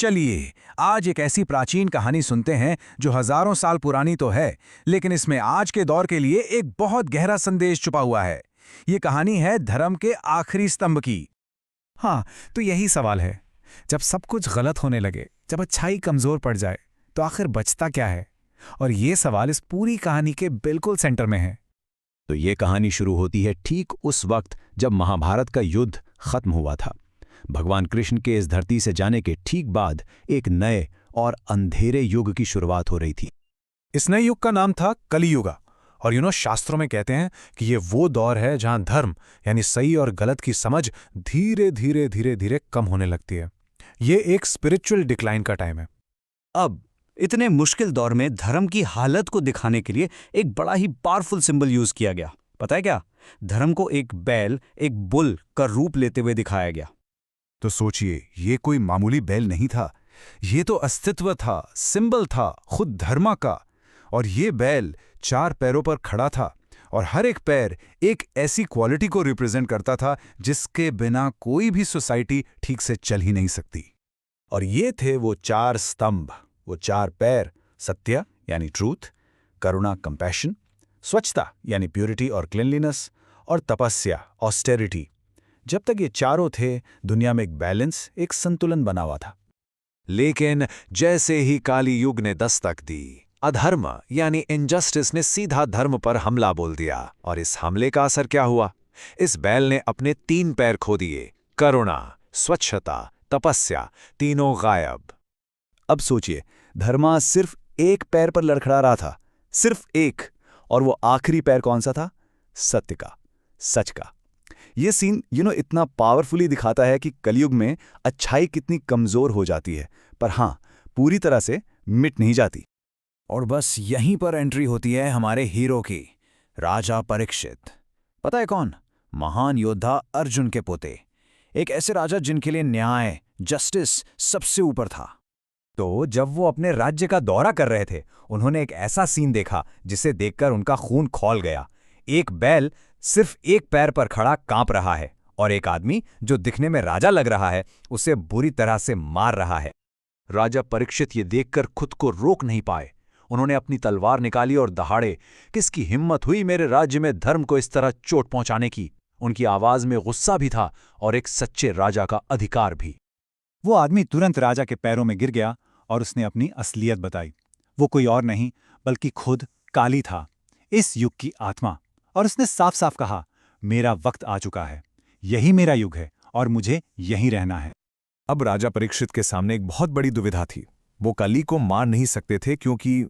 चलिए आज एक ऐसी प्राचीन कहानी सुनते हैं जो हजारों साल पुरानी तो है, लेकिन इसमें आज के दौर के लिए एक बहुत गहरा संदेश छुपा हुआ है। ये कहानी है धर्म के आखिरी स्तंभ की। हाँ, तो यही सवाल है। जब सब कुछ गलत होने लगे, जब अच्छाई कमजोर पड़ जाए, तो आखिर बचता क्या है? और ये सवाल इस पूरी कहानी के बिल्कुल सेंटर में है। तो ये कहानी शुरू होती है ठीक उस वक्त जब महाभारत का युद्ध खत्म हुआ था। भगवान कृष्ण के इस धरती से जाने के ठीक बाद एक नए और अंधेरे युग की शुरुआत हो रही थी। इस नए युग का नाम था कलियुगा। और शास्त्रों में कहते हैं कि ये वो दौर है जहां धर्म यानी सही और गलत की समझ धीरे धीरे धीरे धीरे कम होने लगती है। ये एक स्पिरिचुअल डिक्लाइन का टाइम है। अब इतने मुश्किल दौर में धर्म की हालत को दिखाने के लिए एक बड़ा ही पावरफुल सिंबल यूज किया गया। पता है क्या? धर्म को एक बैल, एक बुल का रूप लेते हुए दिखाया गया। तो सोचिए, ये कोई मामूली बैल नहीं था। ये तो अस्तित्व था, सिंबल था खुद धर्मा का। और ये बैल 4 पैरों पर खड़ा था और हर एक पैर एक ऐसी क्वालिटी को रिप्रेजेंट करता था जिसके बिना कोई भी सोसाइटी ठीक से चल ही नहीं सकती। और ये थे वो 4 स्तंभ, वो 4 पैर। सत्य यानी ट्रूथ, करुणा कंपैशन, स्वच्छता यानी प्योरिटी और क्लीनलीनेस, और तपस्या ऑस्टेरिटी। जब तक ये चारों थे, दुनिया में एक बैलेंस, एक संतुलन बना हुआ था। लेकिन जैसे ही काली युग ने दस्तक दी, अधर्म यानी इनजस्टिस ने सीधा धर्म पर हमला बोल दिया। और इस हमले का असर क्या हुआ? इस बैल ने अपने 3 पैर खो दिए। करुणा, स्वच्छता, तपस्या, तीनों गायब। अब सोचिए, धर्मा सिर्फ एक पैर पर लड़खड़ा रहा था, सिर्फ एक। और वो आखिरी पैर कौन सा था? सत्य का, सच का। ये सीन इतना पावरफुली दिखाता है कि कलयुग में अच्छाई कितनी कमजोर हो जाती है, पर हाँ, पूरी तरह से मिट नहीं जाती। और बस यहीं पर एंट्री होती है हमारे हीरो की, राजा परीक्षित। पता है कौन? महान योद्धा अर्जुन के पोते। एक ऐसे राजा जिनके लिए न्याय, जस्टिस सबसे ऊपर था। तो जब वो अपने राज्य का दौरा कर रहे थे, उन्होंने एक ऐसा सीन देखा जिसे देखकर उनका खून खौल गया। एक बैल सिर्फ एक पैर पर खड़ा कांप रहा है और एक आदमी जो दिखने में राजा लग रहा है उसे बुरी तरह से मार रहा है। राजा परीक्षित ये देखकर खुद को रोक नहीं पाए। उन्होंने अपनी तलवार निकाली और दहाड़े। किसकी हिम्मत हुई मेरे राज्य में धर्म को इस तरह चोट पहुंचाने की? उनकी आवाज में गुस्सा भी था और एक सच्चे राजा का अधिकार भी। वो आदमी तुरंत राजा के पैरों में गिर गया और उसने अपनी असलियत बताई। वो कोई और नहीं बल्कि खुद काली था, इस युग की आत्मा। और उसने साफ साफ कहा, मेरा वक्त आ चुका है, यही मेरा युग है और मुझे यहीं रहना है। अब राजा परीक्षित के सामने एक बहुत बड़ी दुविधा थी। वो कली को मार नहीं सकते थे क्योंकि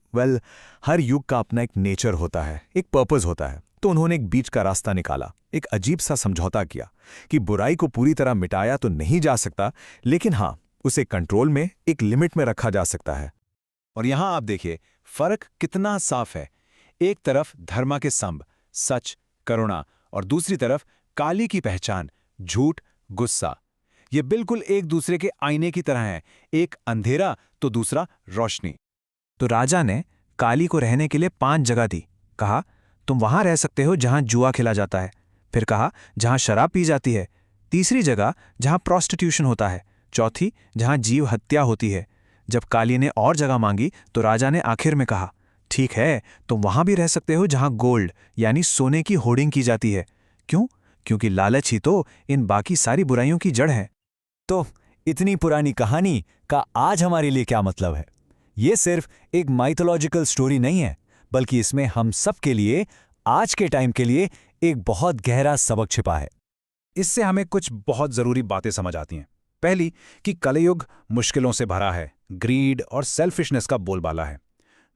हर युग का अपना एक नेचर होता है, एक पर्पस होता है। तो उन्होंने एक बीच का रास्ता निकाला, एक अजीब सा समझौता किया कि बुराई को पूरी तरह मिटाया तो नहीं जा सकता, लेकिन हाँ, उसे कंट्रोल में, एक लिमिट में रखा जा सकता है। और यहां आप देखिए फर्क कितना साफ है। एक तरफ धर्मा के स्तंभ, सच, करुणा, और दूसरी तरफ काली की पहचान, झूठ, गुस्सा। ये बिल्कुल एक दूसरे के आईने की तरह हैं, एक अंधेरा तो दूसरा रोशनी। तो राजा ने काली को रहने के लिए 5 जगह दी। कहा, तुम वहां रह सकते हो जहां जुआ खेला जाता है। फिर कहा, जहां शराब पी जाती है। तीसरी जगह जहां प्रोस्टिट्यूशन होता है। चौथी, जहां जीव हत्या होती है। जब काली ने और जगह मांगी तो राजा ने आखिर में कहा, ठीक है, तुम वहां भी रह सकते हो जहां गोल्ड यानी सोने की होर्डिंग की जाती है। क्यों? क्योंकि लालच ही तो इन बाकी सारी बुराइयों की जड़ है। तो इतनी पुरानी कहानी का आज हमारे लिए क्या मतलब है? ये सिर्फ एक माइथोलॉजिकल स्टोरी नहीं है, बल्कि इसमें हम सब के लिए, आज के टाइम के लिए एक बहुत गहरा सबक छिपा है। इससे हमें कुछ बहुत जरूरी बातें समझ आती हैं। पहली, कि कलयुग मुश्किलों से भरा है, ग्रीड और सेल्फिशनेस का बोलबाला है।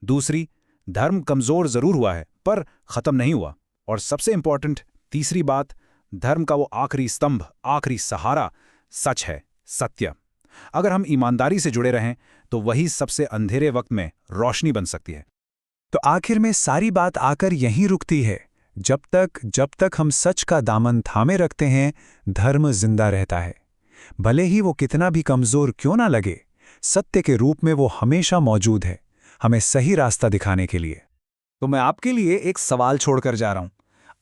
दूसरी, धर्म कमजोर जरूर हुआ है पर खत्म नहीं हुआ। और सबसे इंपॉर्टेंट तीसरी बात, धर्म का वो आखिरी स्तंभ, आखिरी सहारा सच है, सत्य। अगर हम ईमानदारी से जुड़े रहें तो वही सबसे अंधेरे वक्त में रोशनी बन सकती है। तो आखिर में सारी बात आकर यहीं रुकती है। जब तक हम सच का दामन थामे रखते हैं, धर्म जिंदा रहता है। भले ही वो कितना भी कमजोर क्यों ना लगे, सत्य के रूप में वो हमेशा मौजूद है, हमें सही रास्ता दिखाने के लिए। तो मैं आपके लिए एक सवाल छोड़कर जा रहा हूं।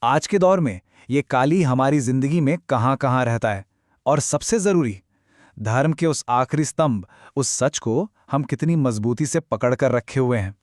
आज के दौर में ये काली हमारी जिंदगी में कहां-कहां रहता है? और सबसे जरूरी, धर्म के उस आखिरी स्तंभ, उस सच को हम कितनी मजबूती से पकड़ कर रखे हुए हैं।